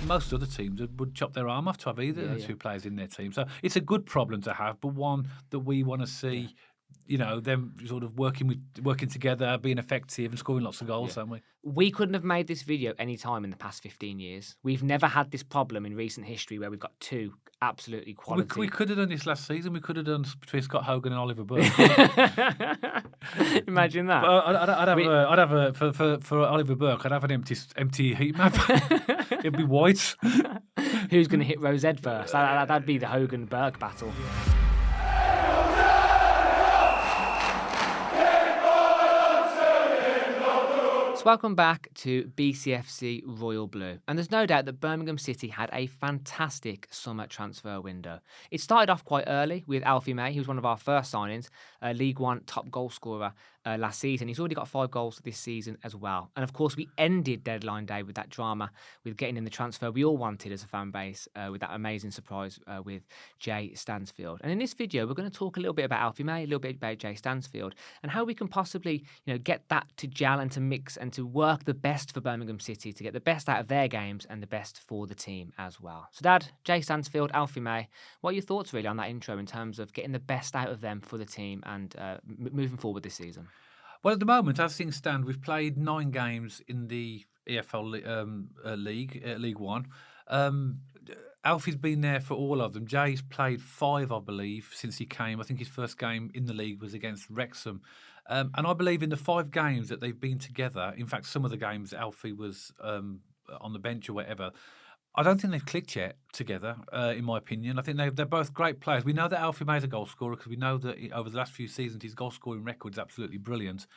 most other teams would chop their arm off to have either of the two players in their team. So it's a good problem to have, but one that we want to see. Them sort of working together, being effective and scoring lots of goals, don't we? We couldn't have made this video any time in the past 15 years. We've never had this problem in recent history where we've got two absolutely quality. We could have done this last season. We could have done between Scott Hogan and Oliver Burke. Imagine that. I'd have for Oliver Burke. I'd have an empty heat map. It'd be white. Who's going to hit Rosette first? That'd be the Hogan Burke battle. Welcome back to BCFC Royal Blue. And there's no doubt that Birmingham City had a fantastic summer transfer window. It started off quite early with Alfie May, who was one of our first signings, League One top goal scorer last season. He's already got 5 goals this season as well. And of course, we ended deadline day with that drama, with getting in the transfer we all wanted as a fan base, with that amazing surprise with Jay Stansfield. And in this video, we're going to talk a little bit about Alfie May, a little bit about Jay Stansfield, and how we can possibly, get that to gel and to mix and to work the best for Birmingham City, to get the best out of their games and the best for the team as well. So, Dad, Jay Stansfield, Alfie May, what are your thoughts really on that intro in terms of getting the best out of them for the team and moving forward this season? Well, at the moment, as things stand, we've played 9 games in the EFL League One. Alfie's been there for all of them. Jay's played 5, I believe, since he came. I think his first game in the league was against Wrexham. And I believe in the 5 games that they've been together, in fact, some of the games Alfie was on the bench or whatever, I don't think they've clicked yet together, in my opinion. I think they're both great players. We know that Alfie May's a goal scorer because we know that over the last few seasons his goal scoring record is absolutely brilliant.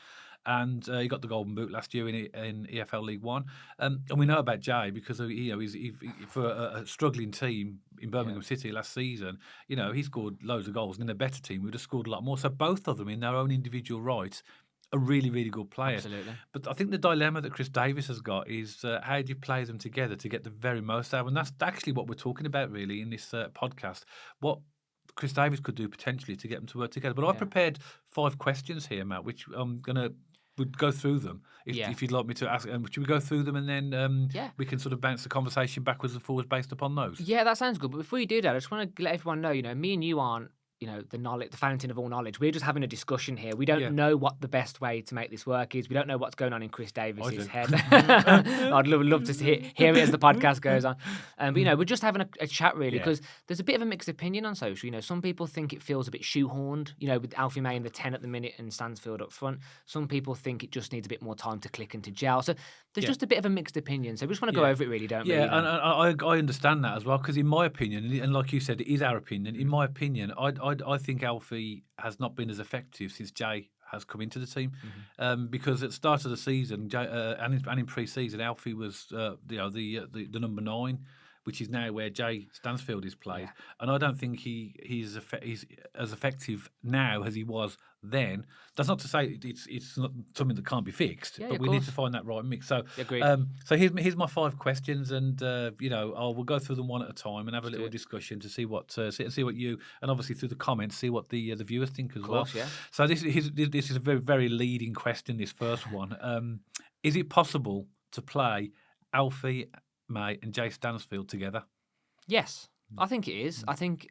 And he got the Golden Boot last year in EFL League One. And we know about Jay because he's for a struggling team in Birmingham City last season. He scored loads of goals, and in a better team, we would have scored a lot more. So both of them, in their own individual right, are really, really good players. Absolutely. But I think the dilemma that Chris Davies has got is how do you play them together to get the very most out of them? And that's actually what we're talking about, really, in this podcast. What Chris Davies could do potentially to get them to work together. But I've prepared 5 questions here, Matt, which I'm going to go through them if you'd like me to ask. Should we go through them and then we can sort of bounce the conversation backwards and forwards based upon those? Yeah, that sounds good. But before you do that, I just want to let everyone know, me and you aren't, the fountain of all knowledge. We're just having a discussion here. We don't know what the best way to make this work is. We don't know what's going on in Chris Davies' head. I'd love to hear it as the podcast goes on. But, we're just having a chat, really, because there's a bit of a mixed opinion on social. Some people think it feels a bit shoehorned, with Alfie May in the 10 at the minute and Stansfield up front. Some people think it just needs a bit more time to click and to gel. So there's just a bit of a mixed opinion. So we just want to go over it, really, don't we? Yeah, and I understand that as well, because in my opinion, and like you said, it is our opinion, in my opinion, I think Alfie has not been as effective since Jay has come into the team, because at the start of the season, and in pre-season, Alfie was the number 9, which is now where Jay Stansfield is played, and I don't think he's as effective now as he was then. That's not to say it's not something that can't be fixed, but we need to find that right mix. So, so here's my 5 questions, and we'll go through them one at a time and have a little discussion to see what you, and obviously through the comments, see what the viewers think as well. Yeah. So this is a very, very leading question. This first one: is it possible to play Alfie May and Jay Stansfield together? Yes, I think it is. I think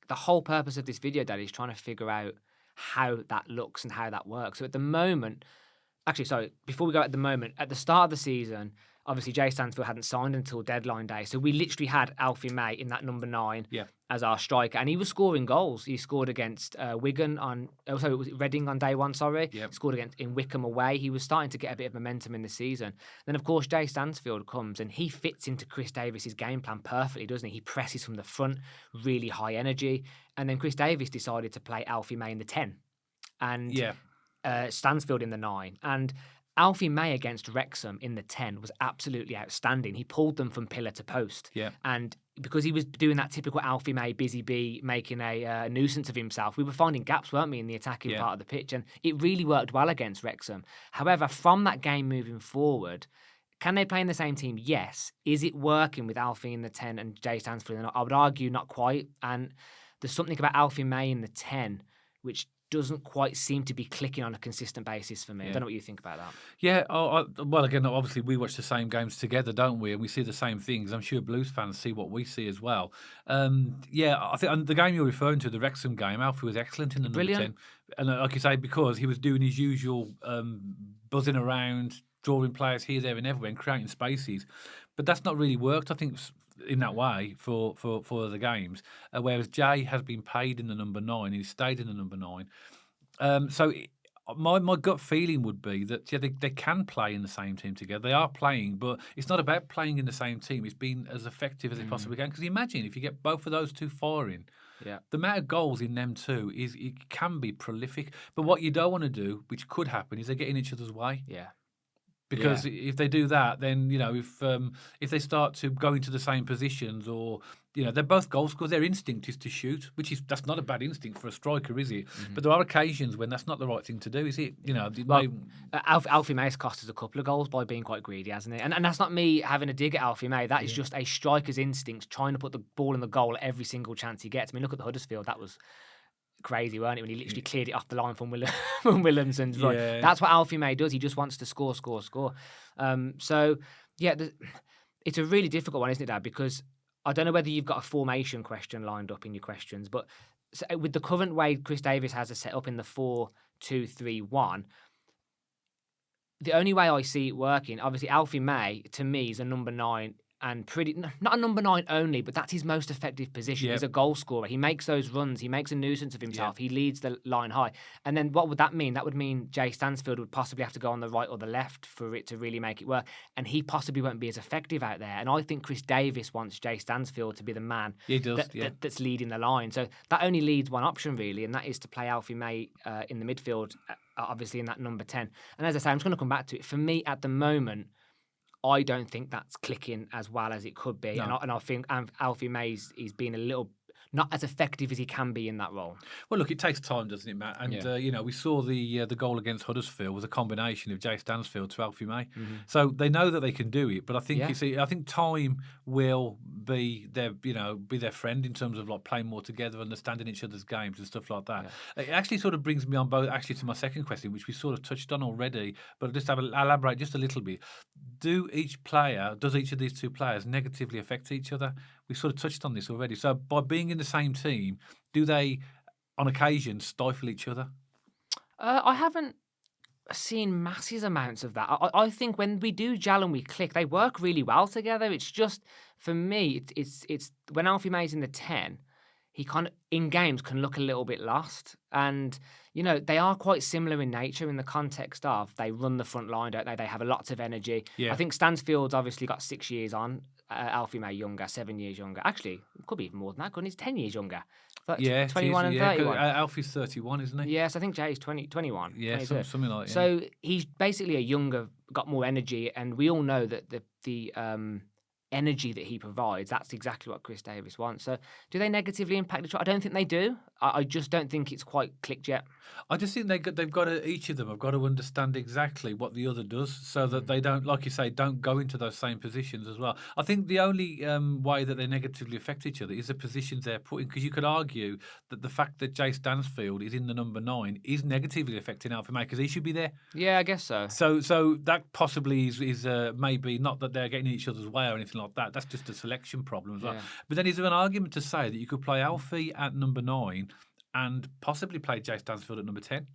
the whole purpose of this video, Dad, is trying to figure out how that looks and how that works. So at the moment, before we go at the moment, at the start of the season, obviously Jay Stansfield hadn't signed until deadline day. So we literally had Alfie May in that number 9 as our striker. And he was scoring goals. He scored against Wigan it was Reading on day 1, sorry. Yep. Scored in Wickham away. He was starting to get a bit of momentum in the season. Then, of course, Jay Stansfield comes and he fits into Chris Davies' game plan perfectly, doesn't he? He presses from the front, really high energy. And then Chris Davies decided to play Alfie May in the 10 and Stansfield in the 9. And Alfie May against Wrexham in the 10 was absolutely outstanding. He pulled them from pillar to post. Yeah. And because he was doing that typical Alfie May busy bee, making a nuisance of himself, we were finding gaps, weren't we, in the attacking part of the pitch. And it really worked well against Wrexham. However, from that game moving forward, can they play in the same team? Yes. Is it working with Alfie in the 10 and Jay Stansfield? I would argue not quite. And there's something about Alfie May in the 10 which doesn't quite seem to be clicking on a consistent basis for me. I don't know what you think about that. Yeah, well, again, obviously we watch the same games together, don't we? And we see the same things. I'm sure Blues fans see what we see as well. Yeah, I think the game you're referring to, the Wrexham game, Alfie was excellent in the Brilliant. number 10. And like you say, because he was doing his usual buzzing around, drawing players here, there and everywhere and creating spaces. But that's not really worked, I think, in that way for the games. Whereas Jay has been paid in the number 9, he's stayed in the number 9. My gut feeling would be that they can play in the same team together. They are playing, but it's not about playing in the same team. It's been as effective as it possibly can. Because imagine if you get both of those two firing, Yeah. the amount of goals in them two it can be prolific. But what you don't want to do, which could happen, is they get in each other's way. Yeah. Because if they do that, then if they start to go into the same positions, or they're both goal scorers, their instinct is to shoot, that's not a bad instinct for a striker, is it? But there are occasions when that's not the right thing to do, is it? Alfie May's cost us a couple of goals by being quite greedy, hasn't it? And that's not me having a dig at Alfie May. That is just a striker's instincts trying to put the ball in the goal every single chance he gets. I mean, look at the Huddersfield. That was crazy, weren't it, when he literally cleared it off the line from Williamson's run. Yeah. That's what Alfie May does. He just wants to score. So, yeah, it's a really difficult one, isn't it, Dad? Because I don't know whether you've got a formation question lined up in your questions, but with the current way Chris Davies has it set up in the 4-2-3-1, the only way I see it working, obviously Alfie May, to me, is a number 9, and not a number 9 only, but that's his most effective position. He's a goal scorer. He makes those runs. He makes a nuisance of himself. He leads the line high. And then what would that mean? That would mean Jay Stansfield would possibly have to go on the right or the left for it to really make it work. And he possibly won't be as effective out there. And I think Chris Davies wants Jay Stansfield to be the man that's leading the line. So that only leads one option, really, and that is to play Alfie May in the midfield, obviously in that number 10. And as I say, I'm just going to come back to it. For me, at the moment, I don't think that's clicking as well as it could be. No. And I think Alfie May's he's been a little not as effective as he can be in that role. Well, look, it takes time, doesn't it, Matt? And we saw the goal against Huddersfield was a combination of Jay Stansfield to Alfie May. So they know that they can do it, but I think I think time will be their friend in terms of like playing more together, understanding each other's games and stuff like that. It actually sort of brings me on both actually to my second question, which we sort of touched on already, but just elaborate just a little bit. Does each of these two players negatively affect each other? We sort of touched on this already. So by being in the same team, do they, on occasion, stifle each other? I haven't seen massive amounts of that. I think when we do gel and we click, they work really well together. It's just, for me, it's when Alfie May's in the 10, he kind of, in games, can look a little bit lost. And, they are quite similar in nature in the context of they run the front line, don't they? They have lots of energy. Yeah. I think Stansfield's obviously got 6 years on. Alfie May younger, 7 years younger. Actually, it could be even more than that, couldn't he? He's 10 years younger. 21 and 31. Alfie's 31, isn't he? Yes, I think Jay's 21. Yeah, something like that. So he's basically got more energy, and we all know that the energy that he provides, that's exactly what Chris Davies wants. So do they negatively impact each other? I don't think they do. I just don't think it's quite clicked yet. I just think they've got to, each of them have got to understand exactly what the other does so that they don't, like you say, don't go into those same positions as well. I think the only way that they negatively affect each other is the positions they're put in, because you could argue that the fact that Jay Stansfield is in the number 9 is negatively affecting Alfie May because he should be there. Yeah, I guess so. So that possibly is maybe not that they're getting in each other's way or anything like that. That's just a selection problem as well. Yeah. But then is there an argument to say that you could play Alfie at number 9 and possibly play Jay Stansfield at number 10?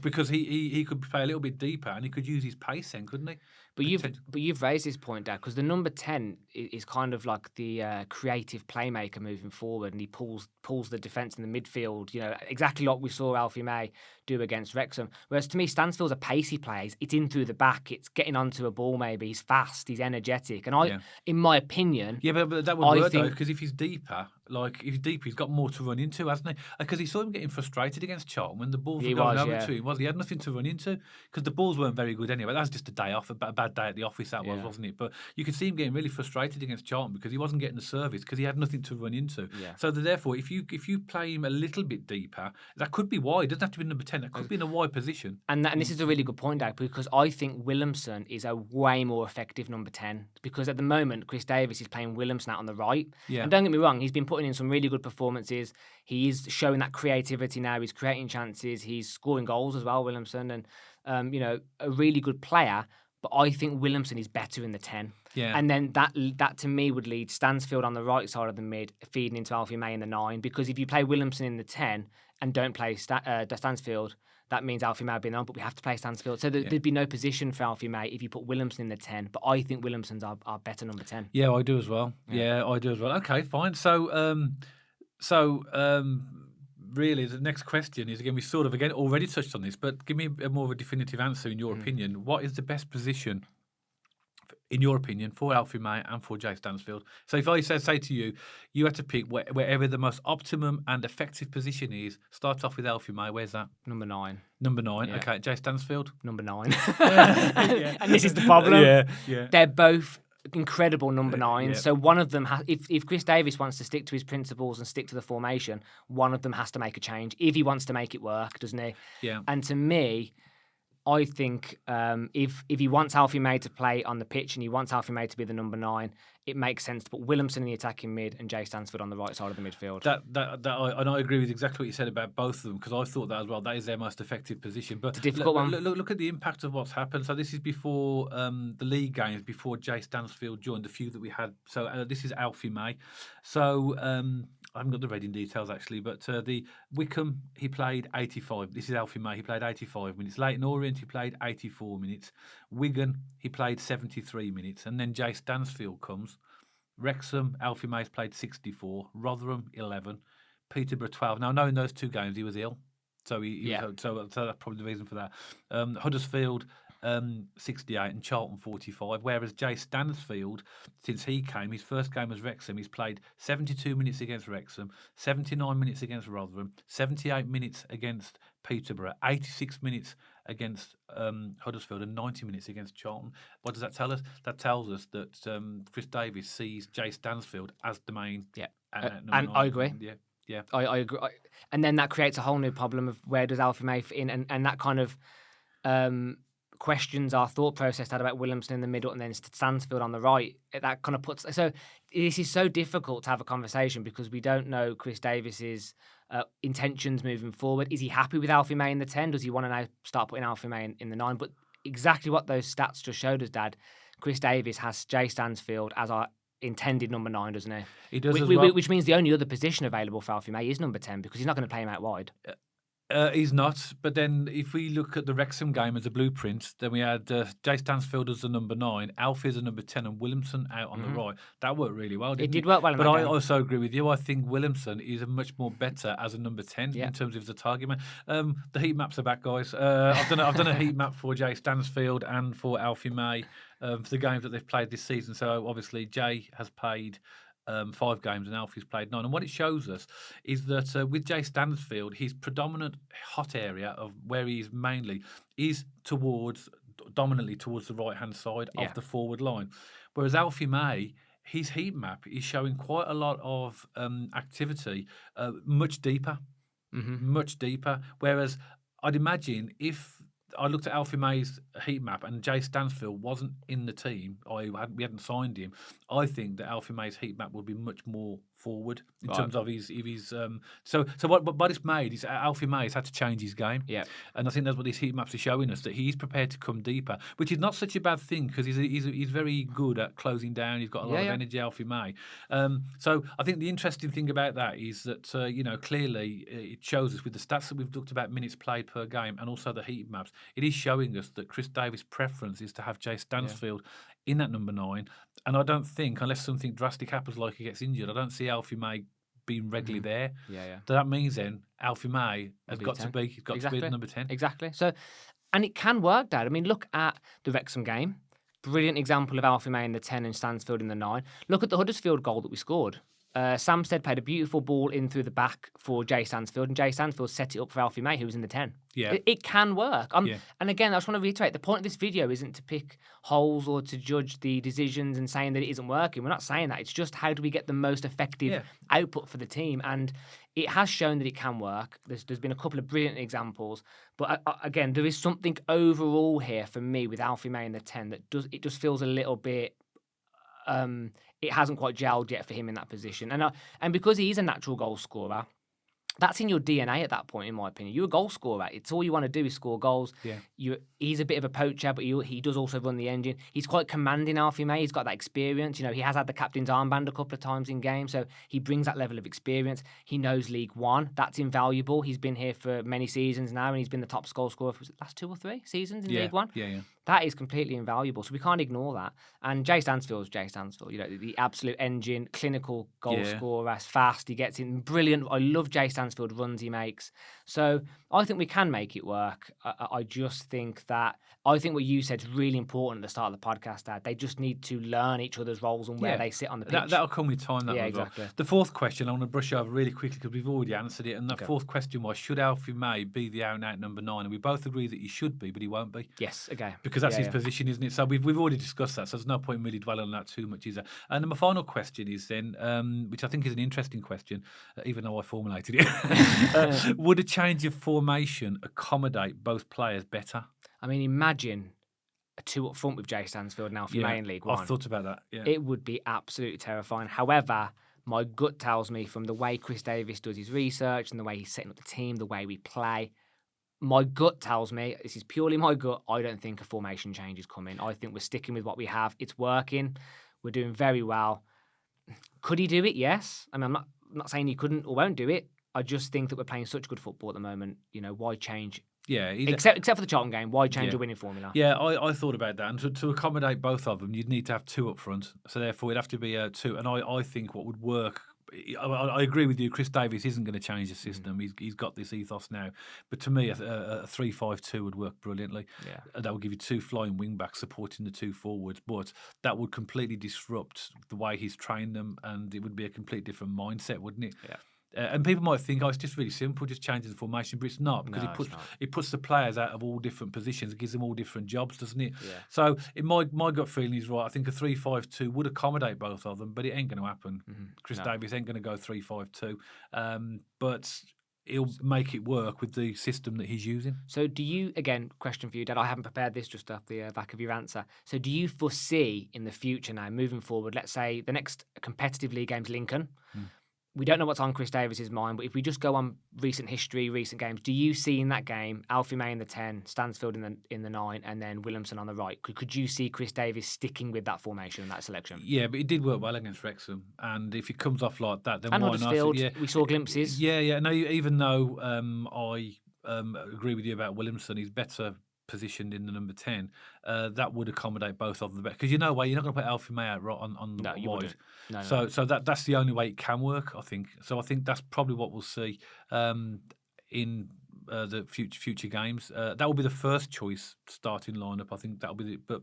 Because he could play a little bit deeper and he could use his pace then, couldn't he? But you've raised this point, Dad, because the number 10 is kind of like the creative playmaker moving forward, and he pulls the defence in the midfield, exactly like we saw Alfie May do against Wrexham. Whereas to me, Stansfield's a pacey player. It's in through the back. It's getting onto a ball maybe. He's fast. He's energetic. And in my opinion... Yeah, but that would work though, because if he's deeper, he's got more to run into, hasn't he? Because he saw him getting frustrated against Charlton when the balls were going over to him. He had nothing to run into because the balls weren't very good anyway. That was just a day off, a bad bad day at the office, that was, Yeah. wasn't it? But you could see him getting really frustrated against Charlton because he wasn't getting the service because he had nothing to run into. Yeah. So therefore, if you play him a little bit deeper, that could be wide. It doesn't have to be number 10. That could be in a wide position. And this is a really good point, Dave, because I think Williamson is a way more effective number 10 because at the moment, Chris Davies is playing Williamson out on the right. Yeah. And don't get me wrong, he's been putting in some really good performances. He's showing that creativity now. He's creating chances. He's scoring goals as well, Williamson, and a really good player. But I think Williamson is better in the 10. Yeah. And then that to me would lead Stansfield on the right side of the mid, feeding into Alfie May in the 9. Because if you play Williamson in the 10 and don't play Stansfield, that means Alfie May would be on, but we have to play Stansfield. So there'd be no position for Alfie May if you put Williamson in the 10. But I think Williamson's our better number 10. Yeah, I do as well. Yeah, I do as well. Okay, fine. So, really, the next question is, again, we sort of, again, already touched on this, but give me more of a definitive answer in your opinion. What is the best position, in your opinion, for Alfie May and for Jay Stansfield? So if I say to you, you had to pick wherever the most optimum and effective position is, start off with Alfie May, where's that? Number 9. Number 9, Yeah. Okay. Jay Stansfield? Number 9. And this is the problem. Yeah. They're both incredible number 9s. Yeah. So one of them if Chris Davies wants to stick to his principles and stick to the formation, one of them has to make a change if he wants to make it work, doesn't he? Yeah. And to me, I think if he wants Alfie May to play on the pitch and he wants Alfie May to be the number 9, it makes sense to put Williamson in the attacking mid and Jay Stansfield on the right side of the midfield. I agree with exactly what you said about both of them because I thought that as well. That is their most effective position. But it's a difficult one. Look at the impact of what's happened. So this is before the league games, before Jay Stansfield joined the few that we had. So this is Alfie May. So I haven't got the Reading details actually, but the Wickham, he played 85. This is Alfie May. He played 85 minutes. Leyton Orient, he played 84 minutes. Wigan, he played 73 minutes. And then Jay Stansfield comes. Wrexham, Alfie May's played 64. Rotherham, 11. Peterborough, 12. Now, knowing those 2 games, he was ill. So so that's probably the reason for that. Huddersfield, 68 and Charlton 45. Whereas Jay Stansfield, since he came, his first game was Wrexham. He's played 72 minutes against Wrexham, 79 minutes against Rotherham, 78 minutes against Peterborough, 86 minutes against Huddersfield, and 90 minutes against Charlton. What does that tell us? That tells us that Chris Davies sees Jay Stansfield as the main. Yeah, and and I agree. Yeah. I agree. And then that creates a whole new problem of where does Alfie May fit in, and that kind of questions our thought process had about Williamson in the middle and then Stansfield on the right. That kind of puts. So this is so difficult to have a conversation because we don't know Chris Davies's intentions moving forward. Is he happy with Alfie May in the 10? Does he want to now start putting Alfie May in the 9? But exactly what those stats just showed us, Dad. Chris Davies has Jay Stansfield as our intended number 9, doesn't he? He does as well. Which means the only other position available for Alfie May is number 10 because he's not going to play him out wide. He's not, but then if we look at the Wrexham game as a blueprint, then we had Jay Stansfield as the number 9, Alfie as the number 10, and Williamson out on the right. That worked really well, didn't it? It did work well in but that I game. also agree with you. I think Williamson is a much more better as a number 10 in terms of the target man. The heat maps are back, guys. I've done a heat map for Jay Stansfield and for Alfie May for the games that they've played this season. So obviously Jay has played 5 games and Alfie's played 9. And what it shows us is that with Jay Stansfield, his predominant hot area of where he is mainly is dominantly towards the right-hand side of the forward line. Whereas Alfie May, his heat map is showing quite a lot of activity, much deeper. Whereas I'd imagine if I looked at Alfie May's heat map and Jay Stansfield wasn't in the team, we hadn't signed him, I think that Alfie May's heat map would be much more forward in terms of his so what it's made is Alfie May has had to change his game, and I think that's what these heat maps are showing us, that he's prepared to come deeper, which is not such a bad thing because he's very good at closing down. He's got a lot of energy, Alfie May. So I think the interesting thing about that is that clearly it shows us with the stats that we've talked about, minutes played per game, and also the heat maps, it is showing us that Chris Davies' preference is to have Jay Stansfield in that number 9. And I don't think, unless something drastic happens like he gets injured, I don't see Alfie May being regularly there. So that means then Alfie May has got to be the number 10. Exactly. So, and it can work, Dad. I mean, look at the Wrexham game. Brilliant example of Alfie May in the 10 and Stansfield in the 9. Look at the Huddersfield goal that we scored. Samstead played a beautiful ball in through the back for Jay Stansfield, and Jay Stansfield set it up for Alfie May, who was in the 10. Yeah. It can work. Yeah. And again, I just want to reiterate, the point of this video isn't to pick holes or to judge the decisions and saying that it isn't working. We're not saying that. It's just how do we get the most effective output for the team? And it has shown that it can work. There's been a couple of brilliant examples. But again, there is something overall here for me with Alfie May in the 10 that just feels a little bit... it hasn't quite gelled yet for him in that position. And because he is a natural goal scorer, that's in your DNA at that point, in my opinion. You're a goal scorer. It's all you want to do is score goals. Yeah. He's a bit of a poacher, but he does also run the engine. He's quite commanding, Alfie May. He's got that experience. You know, he has had the captain's armband a couple of times in games, so he brings that level of experience. He knows League One. That's invaluable. He's been here for many seasons now, and he's been the top goal scorer for the last 2 or 3 seasons in League One. Yeah. That is completely invaluable, so we can't ignore that. And Jay Stansfield's Jay Stansfield, you know, the absolute engine, clinical goal scorer, fast, he gets in, brilliant. I love Jay Stansfield runs he makes. So I think we can make it work. I just think what you said is really important at the start of the podcast, Dad. They just need to learn each other's roles and where they sit on the pitch. That'll come with time. Exactly. The fourth question, I want to brush over really quickly because we've already answered it. And the fourth question was, should Alfie May be the out-and-out number 9? And we both agree that he should be, but he won't be. Yes, okay. Because that's his position, isn't it? So we've already discussed that, so there's no point in really dwelling on that too much, is there? And then my final question is then, which I think is an interesting question, even though I formulated it, would a change of formation accommodate both players better? I mean, imagine a 2 up front with Jay Stansfield and Alfie May in League One. I've thought about that, It would be absolutely terrifying. However, my gut tells me from the way Chris Davies does his research and the way he's setting up the team, the way we play, my gut tells me, this is purely my gut, I don't think a formation change is coming. I think we're sticking with what we have. It's working. We're doing very well. Could he do it? Yes. I mean, I'm not saying he couldn't or won't do it. I just think that we're playing such good football at the moment. You know, why change? Yeah. Except for the Charlton game, why change a winning formula? Yeah, I thought about that. And to accommodate both of them, you'd need to have 2 up front. So therefore, it'd have to be 2. And I think what would work... I agree with you. Chris Davies isn't going to change the system. He's got this ethos now. But to me, a 3-5-2 would work brilliantly. Yeah. That would give you 2 flying wing backs supporting the 2 forwards. But that would completely disrupt the way he's trained them, and it would be a completely different mindset, wouldn't it? Yeah. And people might think, it's just really simple, just changing the formation, but it's not, because it puts the players out of all different positions. It gives them all different jobs, doesn't it? Yeah. So my gut feeling is right. I think a 3-5-2 would accommodate both of them, but it ain't going to happen. Chris Davies ain't going to go 3-5-2, but he'll make it work with the system that he's using. So do you, again, question for you, Dad, I haven't prepared this just off the back of your answer. So do you foresee in the future now, moving forward, let's say the next competitive league game's Lincoln, we don't know what's on Chris Davies' mind, but if we just go on recent history, recent games, do you see in that game Alfie May in the 10, Stansfield in the 9, and then Williamson on the right? Could you see Chris Davies sticking with that formation and that selection? Yeah, but it did work well against Wrexham, and if it comes off like that, then and why Huddersfield, not? we saw glimpses. Yeah. No, even though I agree with you about Williamson, he's better positioned in the number 10, that would accommodate both of them better. Because you're not going to put Alfie May out right on the wide. No. So that's the only way it can work, I think. So I think that's probably what we'll see in the future games. That will be the first choice starting lineup. I think that'll be but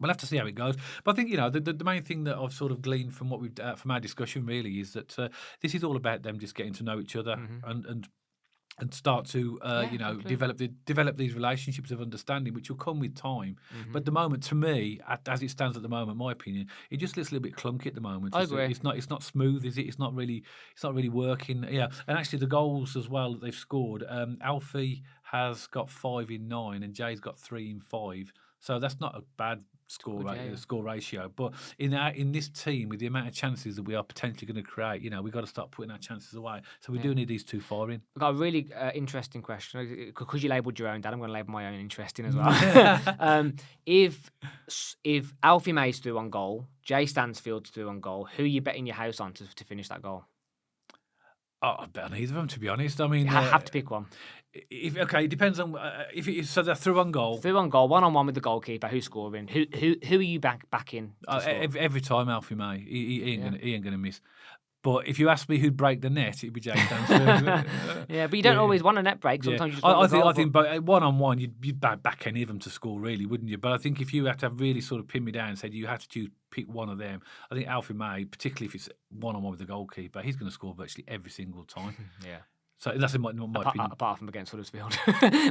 we'll have to see how it goes. But I think, the main thing that I've sort of gleaned from what we've from our discussion really is that this is all about them just getting to know each other and start to develop these relationships of understanding, which will come with time. But at the moment, to me, as it stands at the moment, my opinion, it just looks a little bit clunky at the moment. I agree. It's not smooth, is it? It's not really working. Yeah, and actually the goals as well that they've scored. Alfie has got 5 in 9, and Jay's got 3 in 5. So that's not a bad score ratio. But in this team, with the amount of chances that we are potentially going to create, we've got to start putting our chances away. So we do need these 2 foreign. I've got a really interesting question. Because you labelled your own, Dad, I'm going to label my own interesting as well. If Alfie May's through on goal, Jay Stansfield's through on goal, who are you betting your house on to finish that goal? I bet on either of them, to be honest. I mean, you have to pick one. It depends on if it is, so they're through on goal. Through on goal, 1-on-1 with the goalkeeper. Who's scoring? Who are you backing? Every time Alfie May, he ain't gonna miss. But if you ask me who'd break the net, it'd be Jay Stansfield. Yeah, but you don't always want a net break. Sometimes you just want I think, but 1-on-1, you'd back any of them to score, really, wouldn't you? But I think if you had to have really sort of pinned me down and said you had to pick one of them. I think Alfie May, particularly if it's one-on-one with the goalkeeper, he's going to score virtually every single time. Yeah. So that's in my opinion. Apart from against Huddersfield,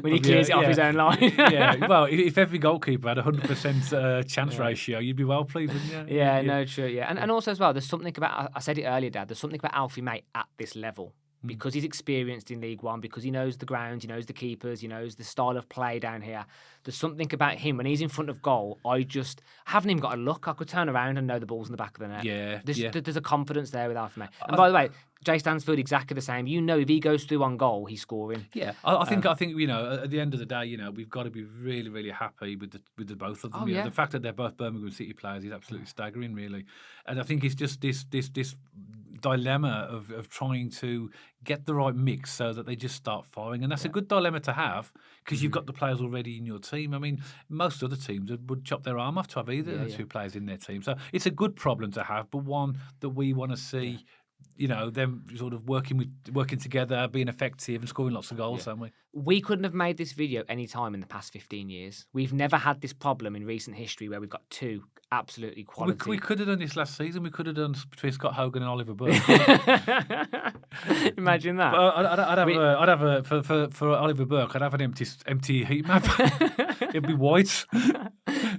when he clears it off his own line. Yeah, well, if every goalkeeper had 100% chance ratio, you'd be well pleased, wouldn't you? Yeah, no, true, yeah. And also as well, there's something about, I said it earlier, Dad, there's something about Alfie May at this level. Because he's experienced in League One, because he knows the ground, he knows the keepers, he knows the style of play down here. There's something about him when he's in front of goal. I haven't even got a look. I could turn around and know the ball's in the back of the net. Yeah, there's a confidence there with Alfie May. And by the way, Jay Stansfield exactly the same. You know, if he goes through on goal, he's scoring. Yeah, I think you know, at the end of the day, you know, we've got to be really, really happy with the both of them. Oh, You know, yeah. the fact that they're both Birmingham City players is absolutely staggering, really. And I think it's just this dilemma of trying to get the right mix so that they just start firing, and that's a good dilemma to have because you've got the players already in your team. I mean, most other teams would chop their arm off to have either of the two players in their team, so it's a good problem to have, but one that we want to see. You know, them sort of working together, being effective and scoring lots of goals, don't we? We couldn't have made this video any time in the past 15 years. We've never had this problem in recent history where we've got two absolutely quality. We could have done this last season. We could have done between Scott Hogan and Oliver Burke. Imagine that. I'd have for Oliver Burke. I'd have an empty heat map. It'd be white.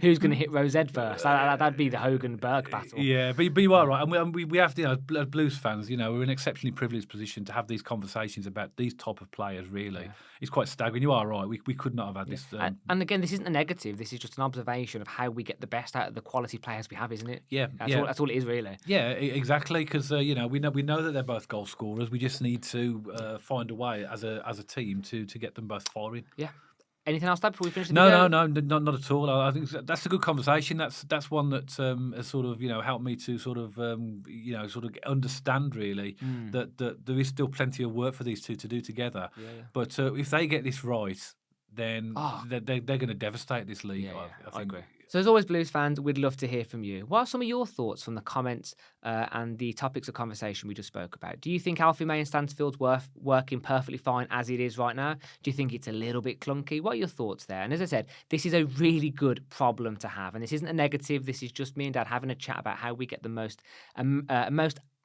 Who's going to hit Rosette first? That'd be the Hogan-Burke battle. Yeah, but you are right. And we have, you know, as Blues fans, you know, we're in an exceptionally privileged position to have these conversations about these type of players, really. Yeah. It's quite staggering. You are right. We could not have had this. And again, this isn't a negative. This is just an observation of how we get the best out of the quality players we have, isn't it? Yeah. That's all it is, really. Yeah, exactly. Because, you know, we know that they're both goal scorers. We just need to find a way as a team to get them both firing. Yeah. Anything else, Dad, before we finish the video? No, not at all. I think that's a good conversation. That's one that has sort of, you know, helped me to sort of, you know, sort of understand really that there is still plenty of work for these two to do together. Yeah. But if they get this right, then they're going to devastate this league. I think. I agree. So as always, Blues fans, we'd love to hear from you. What are some of your thoughts from the comments and the topics of conversation we just spoke about? Do you think Alfie May and Stansfield's working perfectly fine as it is right now? Do you think it's a little bit clunky? What are your thoughts there? And as I said, this is a really good problem to have. And this isn't a negative. This is just me and Dad having a chat about how we get the most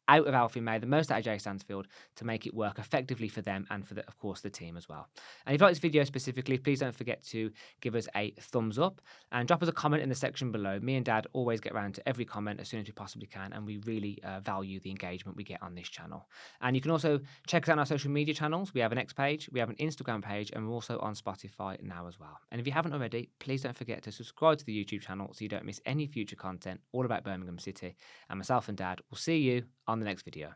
out of Alfie May, the most out of Jay Stansfield to make it work effectively for them and for, of course, the team as well. And if you like this video specifically, please don't forget to give us a thumbs up and drop us a comment in the section below. Me and Dad always get around to every comment as soon as we possibly can, and we really value the engagement we get on this channel. And you can also check us out on our social media channels. We have an X page, we have an Instagram page, and we're also on Spotify now as well. And if you haven't already, please don't forget to subscribe to the YouTube channel so you don't miss any future content all about Birmingham City. And myself and Dad will see you on the next video.